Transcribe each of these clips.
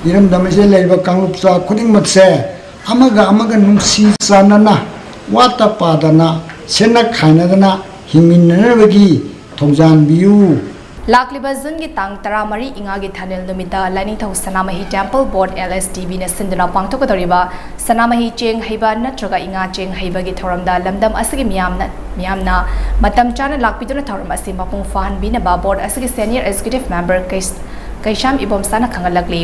इरमदमसे लेबा कांगलुपसा खुदिंगमसे अमगा नुंसी चानना वाता पादना सेना खाइनदना हिमिन्नबगी थोंजानबियु लाक्लिबा जुन की तांग 13 इंगागी थानेल नुमिता Lainingthou Sanamahi temple board LSTV ने सिंदना पांगथोकदोरिबा सनामही चेंग heiba नत्रगा इंगा चेंग heiba की थौरमदा लमदम असगी मियामना मतम चाना लाक्पिदुना थौरम असि मपुंग फाहनबिनबा बोर्ड असगी सीनियर एग्जीक्यूटिव मेंबर कैशाम इबोम साना खंगलकली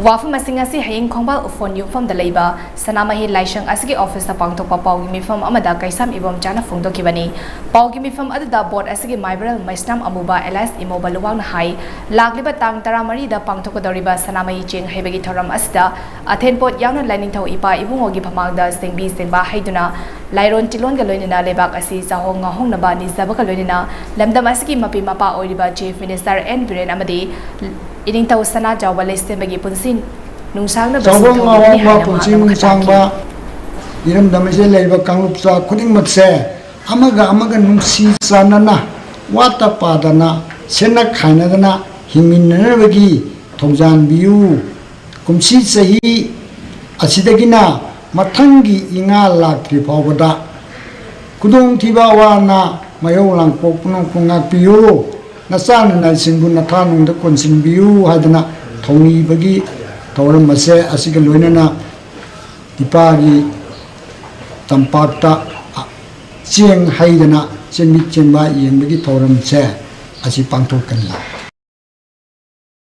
वाफम असिंग असि हयिंग खोंबा उफोन युफम दलैबा सनामही लाइशंग असगी ऑफिस ता पांगथोकपा पाउगी मिफम अमदा कैशाम इबोम चाना फोंगदोकिबनी पाउगी मिफम अदुदा board असगी माइबरल Maisnam अमुबा alias इमोबा Luwang high लाक्लिबा तांग 13 दा पांगथोकदोरिबा सनामही चेंग heiba की थौरम असदा अथेनपोट यावना लाइनिंगथौ इपा इबुंगोगी फमांगदा सिंबी सिंबा हैदुना लाइरोन टिलोन का लोइनना लेबाक असि चाहोंग ngahongnaba ni zabaka loinina lamdam asigi mapi mapa oiriba chief minister N Biren amadi inning तौ सना जावबा लेस्तेबगी पुनसिन नुंसांगना चावंग ngawangba punsin nungsangba इरमदमसे लेबा कांगलुपसा खुदिंगमसे अमगा नुंसी चानना वाता पादना सेना खाइनदना हिमिन्नबगी थोंजानबियु कुमसी चही असिदगिना मथंगी इंगा लाक्ट्रि फावबदा कुदोंग थिबा वाना मयो लांपोक पुनों पुंगापियु नचान नाइसिंबु नथा नुंद कोनसिंबियु हादना थौनीबगी थौरमसे असिग लोइनना दिपागी तंपाक्ता चेंग हाइदना चेंबा येंबगी थौरमसे असि पांथोकनला